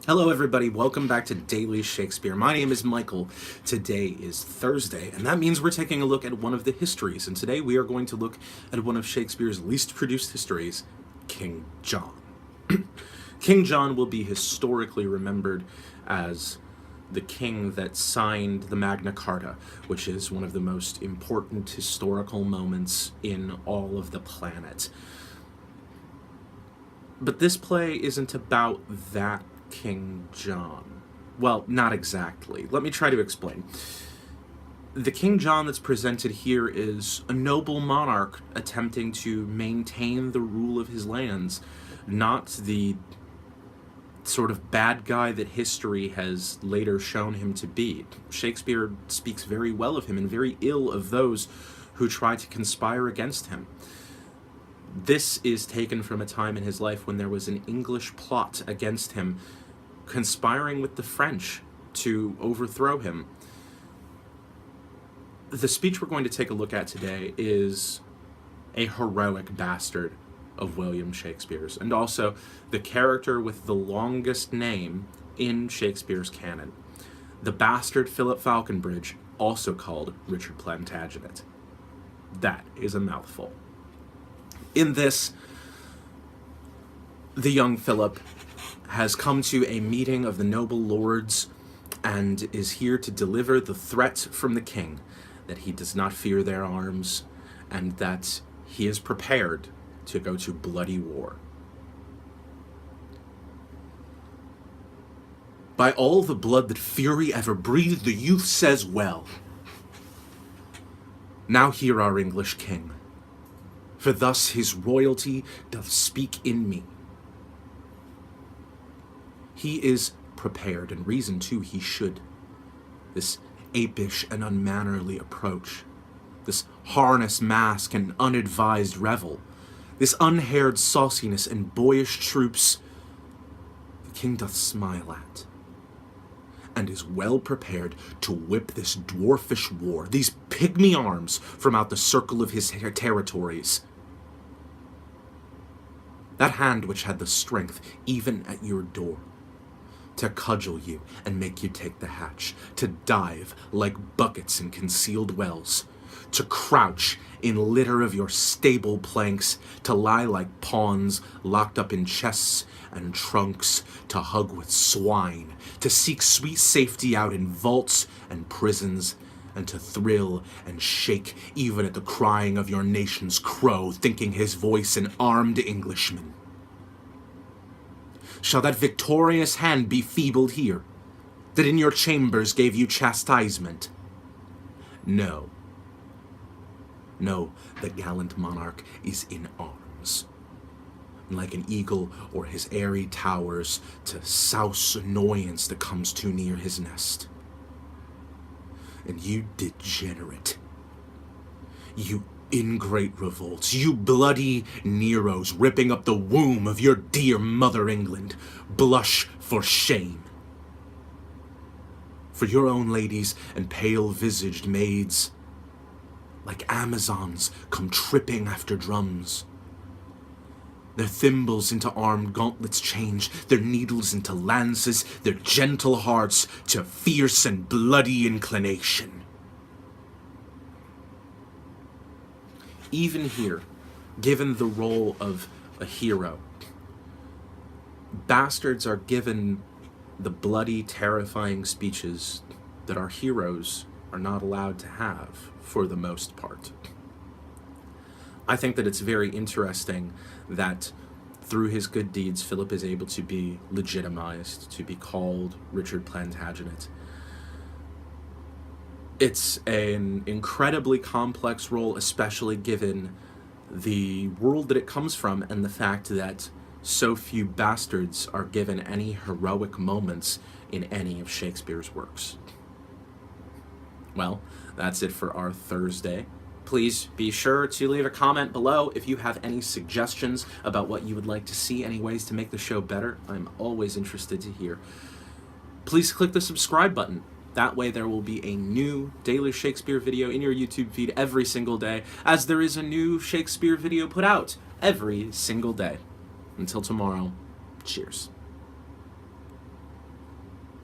Hello everybody, welcome back to Daily Shakespeare. My name is Michael. Today is Thursday, and that means we're taking a look at one of the histories, and today we are going to look at one of Shakespeare's least produced histories, King John. King John will be historically remembered as the king that signed the Magna Carta, which is one of the most important historical moments in all of the planet. But this play isn't about that King John. Well, not exactly. Let me try to explain. The King John that's presented here is a noble monarch attempting to maintain the rule of his lands, not the sort of bad guy that history has later shown him to be. Shakespeare speaks very well of him and very ill of those who try to conspire against him. This is taken from a time in his life when there was an English plot against him, conspiring with the French to overthrow him. The speech we're going to take a look at today is a heroic bastard of William Shakespeare's, and also the character with the longest name in Shakespeare's canon, the Bastard Phillip Faulconbridge, also called Richard Plantagenet. That is a mouthful. In this, the young Philip has come to a meeting of the noble lords and is here to deliver the threat from the king that he does not fear their arms and that he is prepared to go to bloody war. By all the blood that fury ever breathed, the youth says well. Now hear our English king, for thus his royalty doth speak in me. He is prepared, and reason too he should. This apish and unmannerly approach, this harness mask and unadvised revel, this unhaired sauciness and boyish troops, the king doth smile at, and is well prepared to whip this dwarfish war, these pygmy arms, from out the circle of his territories. That hand which had the strength, even at your door, to cudgel you and make you take the hatch, to dive like buckets in concealed wells, to crouch in litter of your stable planks, to lie like pawns locked up in chests and trunks, to hug with swine, to seek sweet safety out in vaults and prisons, and to thrill and shake even at the crying of your nation's crow, thinking his voice an armed Englishman. Shall that victorious hand be feebled here, that in your chambers gave you chastisement? No. No, the gallant monarch is in arms, and like an eagle or his airy towers, to souse annoyance that comes too near his nest. And you degenerate, you ingrate revolts, you bloody Neros ripping up the womb of your dear mother England, blush for shame. For your own ladies and pale-visaged maids, like Amazons, come tripping after drums. Their thimbles into armed gauntlets change, their needles into lances, their gentle hearts to fierce and bloody inclination. Even here, given the role of a hero, bastards are given the bloody, terrifying speeches that our heroes are not allowed to have, for the most part. I think that it's very interesting that through his good deeds, Philip is able to be legitimized, to be called Richard Plantagenet. It's an incredibly complex role, especially given the world that it comes from and the fact that so few bastards are given any heroic moments in any of Shakespeare's works. Well, that's it for our Thursday. Please be sure to leave a comment below if you have any suggestions about what you would like to see, any ways to make the show better. I'm always interested to hear. Please click the subscribe button. That way there will be a new Daily Shakespeare video in your YouTube feed every single day, as there is a new Shakespeare video put out every single day. Until tomorrow, cheers.